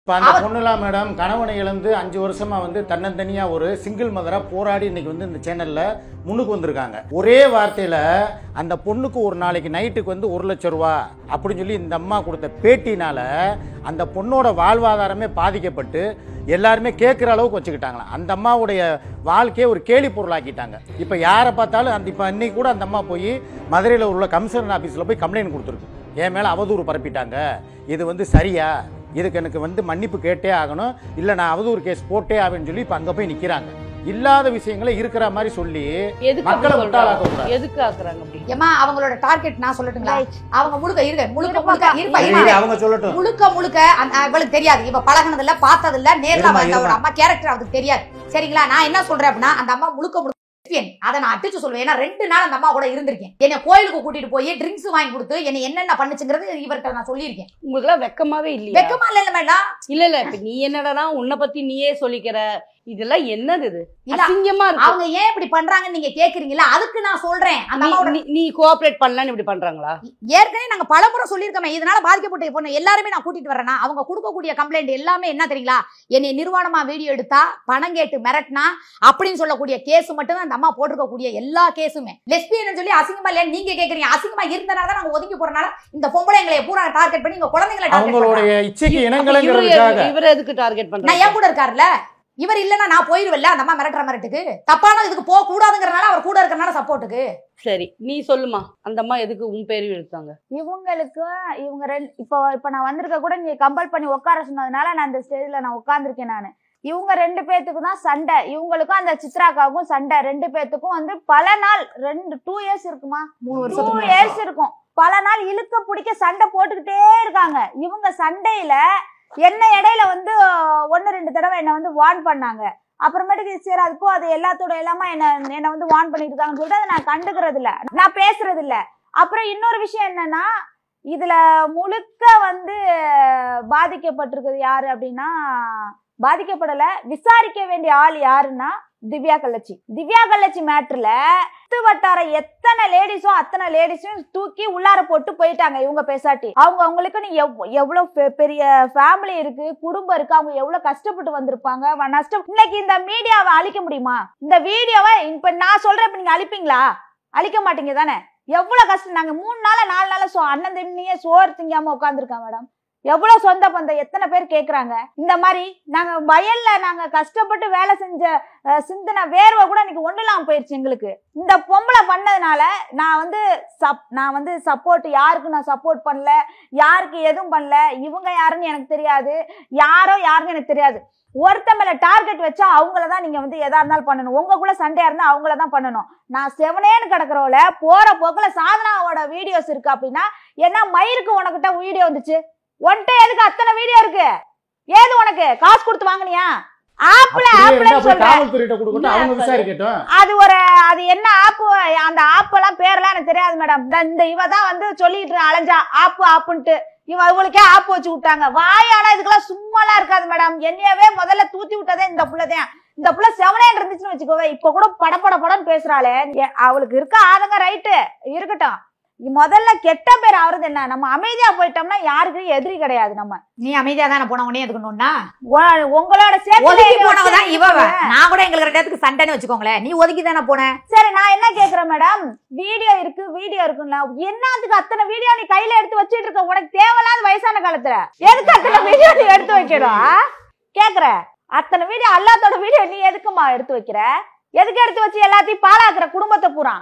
இப்போ அந்த பொண்ணுலாம் மேடம் கணவனை இழந்து 5 வருஷமா வந்து தன்னந்தனியா ஒரு சிங்கிள் மதரா போராடி இன்னைக்கு வந்து இந்த சேனல்ல முன்னுக்கு வந்திருக்காங்க. ஒரே வார்த்தையில அந்த பொண்ணுக்கு ஒரு நாளைக்கு நைட்டுக்கு வந்து 1 லட்சம் ரூபா அப்படின்னு சொல்லி இந்த அம்மா கொடுத்த பேட்டினால அந்த பொண்ணோட வாழ்வாதாரமே பாதிக்கப்பட்டு எல்லாருமே கேட்குற அளவுக்கு வச்சுக்கிட்டாங்களா. அந்த அம்மாவுடைய வாழ்க்கையை ஒரு கேலி பொருளாக்கிட்டாங்க. இப்போ யாரை பார்த்தாலும் அந்த இப்போ இன்னைக்கு கூட அந்த அம்மா போய் மதுரையில் உள்ள கமிஷனர் ஆஃபீஸில் போய் கம்ப்ளைண்ட் கொடுத்துருக்கு. என் மேலே அவதூறு பரப்பிட்டாங்க, இது வந்து சரியா, இதுக்கு எனக்கு வந்து மன்னிப்பு கேட்டே ஆகணும், இல்லை நான் அவதூறு கேஸ் போட்டே ஆவேன்னு சொல்லி இப்போ அங்கே போய் நிற்கிறாங்க. இல்லாத விஷயங்களை இருக்கிற மாதிரி சொல்லி மக்களை முட்டாளாக்க கூடாது. எதுக்கு ஆக்குறாங்க அப்படி? ஏமா அவங்களோட டார்கெட் நான் சொல்லட்டுங்களா? அவங்க அவங்க சொல்லட்டும். முழுக்க அவளுக்கு தெரியாது, இவ பழகினதில்ல, பார்த்ததில்ல, நேர்ல வந்தவங்க அம்மா கேரக்டர் அவருக்கு தெரியாது. சரிங்களா? நான் என்ன சொல்றேன் அப்படின்னா, அந்த அம்மா முழுக்க அதை நான் அடிச்சு சொல்லுவேன். ஏன்னா 2 நாள் அந்த அம்மா கூட இருந்திருக்கேன். என்னை கோயிலுக்கு கூட்டிட்டு போய் ட்ரிங்க்ஸ் வாங்கி கொடுத்து என்ன என்னென்ன பண்ணுச்சுங்கிறது இவர்கிட்ட நான் சொல்லியிருக்கேன். உங்களுக்கு எல்லாம் வெக்கமாவே இல்லையா? வெக்கமா இல்ல மேடம். இல்ல இப்ப நீ என்னடா உன்னை பத்தி நீயே சொல்லிக்கிற, இதெல்லாம் என்னது? இது அசிங்கமா இருக்கு. அவங்க ஏன் இப்படி பண்றாங்கன்னு நீங்க கேக்குறீங்களா? அதுக்கு நான் சொல்றேன். அந்த அம்மாவோட நீ கோஆபரேட் பண்ணலன்னு இப்படி பண்றாங்களா? ஏற்கனவே நாங்க பலமுறை சொல்லியிருக்கோமே, இதனால பாதிக்கப்பட்ட பொண்ணு எல்லாருமே நான் கூட்டிட்டு வரேன்னா அவங்க கொடுக்கக்கூடிய கம்ப்ளைண்ட் எல்லாமே என்ன தெரியுங்களா? என்னை நிர்வாணமா வீடியோ எடுத்தா, பணம் கேட்டு மிரட்டினா அப்படின்னு சொல்லக்கூடிய கேஸ் மட்டும் தான் அந்த அம்மா போட்டிருக்கக்கூடிய எல்லா கேஸுமே. லெஸ்பியன் சொல்லி அசிங்கமா இல்லையா நீங்க கேக்குறீங்க? அசிங்கமா இருந்தனால தான் நாங்க ஒதுக்கி போறனால இந்த பொம்பளை எங்களை பூரா டார்கெட் பண்ணி இங்க குழந்தைகளை அவங்களுடைய இச்சைக்கு இனங்கலங்கிறதுக்காக இவர எதுக்கு டார்கெட் பண்றாங்க? நான் ஏன் கூட இருக்காருல்ல, இவர் இல்லன்னா நான் போயிருவல்ல. அந்த அம்மா மிரட்டுற மிரட்டுக்கு தப்பான இதுக்கு போக கூடாதுங்கிறனால அவர் கூட இருக்கறனால சப்போர்ட்டுக்கு. சரி நீ சொல்லுமா, அந்த அம்மா எதுக்கு உன் பேரு எடுத்தாங்க? இவங்களுக்கு இவங்க இப்ப நான் வந்திருக்க கூட நீங்க கம்பல் பண்ணி உட்கார சொன்னதுனால நான் இந்த ஸ்டேஜ்ல நான் உட்கார்ந்துருக்கேன். நானு இவங்க 2 பேத்துக்கு தான் சண்டை, இவங்களுக்கும் அந்த சித்ராக்காவுக்கும் சண்டை. 2 பேத்துக்கும் வந்து பல நாள் 2 இயர்ஸ் இருக்குமா, 2 இயர்ஸ் இருக்கும். பல நாள் இழுக்க பிடிக்க சண்டை போட்டுக்கிட்டே இருக்காங்க. இவங்க சண்டையில என்ன இடையில வந்து 1-2 தடவை என்ன வந்து வார்ன் பண்ணாங்க. அப்புறமேட்டுக்கு சரி அதுப்போ அது எல்லாத்தோட எல்லாமே என்ன வந்து வார்ன் பண்ணிட்டு இருக்காங்கன்னு சொல்லிட்டு அதை நான் கண்டுக்கிறது இல்ல, நான் பேசுறது இல்ல. அப்புறம் இன்னொரு விஷயம் என்னன்னா, இதுல முழுக்க வந்து பாதிக்கப்பட்டிருக்கிறது யாரு அப்படின்னா, பாதிக்கப்படல, விசாரிக்க வேண்டிய ஆள் யாருன்னா திவ்யா கள்ளச்சி. திவ்யா கள்ளச்சி மேட்டர்ல வட்டார எத்தனை லேடிஸோ அத்தனை லேடிஸும் தூக்கி உள்ளார போட்டு போயிட்டாங்க. இவங்க பேசாட்டி அவங்களுக்கு நீ எவ்வளவு பெரிய ஃபேமிலி இருக்கு, குடும்பம் இருக்கு, அவங்க எவ்வளவு கஷ்டப்பட்டு வந்திருப்பாங்க. நஷ்டம் இன்னைக்கு இந்த மீடியாவை அழிக்க முடியுமா? இந்த வீடியோவை இப்ப நான் சொல்றேன், இப்ப நீங்க அழிப்பீங்களா? அழிக்க மாட்டீங்க தானே? எவ்வளவு கஷ்டம். நாங்க 3 நாளா 4 நாளா அண்ணன் தண்ணியே சோறு திங்காம உட்காந்துருக்கோம் மேடம். எவ்வளவு சொந்த பந்தம் எத்தனை பேர் கேக்குறாங்க. இந்த மாதிரி நாங்க வயல்ல நாங்க கஷ்டப்பட்டு வேலை செஞ்ச சிந்தனை வேர்வை கூட இன்னைக்கு ஒண்ணுலாம் போயிருச்சு எங்களுக்கு. இந்த பொம்பளை பண்ணதுனால நான் வந்து சப்போர்ட் யாருக்கு நான் சப்போர்ட் பண்ணல, யாருக்கு எதுவும் பண்ணல. இவங்க யாருன்னு எனக்கு தெரியாது, யாருன்னு எனக்கு தெரியாது. ஒருத்த மேல டார்கெட் வச்சா அவங்களதான் நீங்க வந்து எதா இருந்தாலும் பண்ணணும். உங்களுக்குள்ள சண்டையா இருந்தா அவங்களதான் பண்ணணும். நான் செவனேன்னு கிடக்குறோல போற போக்குல சாதனாவோட வீடியோஸ் இருக்கு அப்படின்னா என்ன மயிருக்கு உனக்கிட்ட வீடியோ வந்துச்சு, உன்கிட்ட எதுக்கு அத்தனை வீடியோ இருக்கு? ஏது உனக்கு காசு கொடுத்து வாங்கினியா? அது என்ன ஆப்பு? அந்த ஆப் எல்லாம் பேரெல்லாம் எனக்கு தெரியாது மேடம். இந்த இவதான் வந்து சொல்லிட்டு அலைஞ்சா ஆப்புன்ட்டு இவங்களுக்கே ஆப்பு வச்சு விட்டாங்க. வாயானா இதுக்கெல்லாம் சும்மாலாம் இருக்காது மேடம். என்னையவே முதல்ல தூத்தி விட்டதே இந்த புள்ளதான். இந்த புள்ள செவனேன்னு இருந்துச்சுன்னு வச்சுக்கோவே, இப்ப கூட படப்படன்னு பேசுறாளே. அவளுக்கு இருக்க ஆதங்க ரைட்டு இருக்கட்டும். முதல்ல கெட்ட பேர் ஆகுறது என்ன? நம்ம அமைதியா போயிட்டோம்னா யாருக்கு எதிரி கிடையாது. நம்ம நீ அமைதியா தானே போன உடனே எதுக்குன்னா உங்களோட போனவதான் இவ. நான் கூட எங்களுக்கு 2 பேருக்கு சண்டைன்னு வச்சுக்கோங்களேன், நீ ஒதுக்கி தானே போன. சரி நான் என்ன கேக்குறேன் மேடம், வீடியோ இருக்குன்னா என்னத்துக்கு அத்தனை வீடியோ நீ கையில எடுத்து வச்சுட்டு இருக்க? உனக்கு தேவையில்லாத வயசான காலத்துல எதுக்கு அத்தனை வீடியோ நீ எடுத்து வைக்கணும் கேக்குற? அத்தனை வீடியோ எல்லாத்தோட வீடியோ நீ எதுக்குமா எடுத்து வைக்கிற? எதுக்கு எடுத்து வச்சு எல்லாத்தையும் பாழாக்குற குடும்பத்தை பூரா?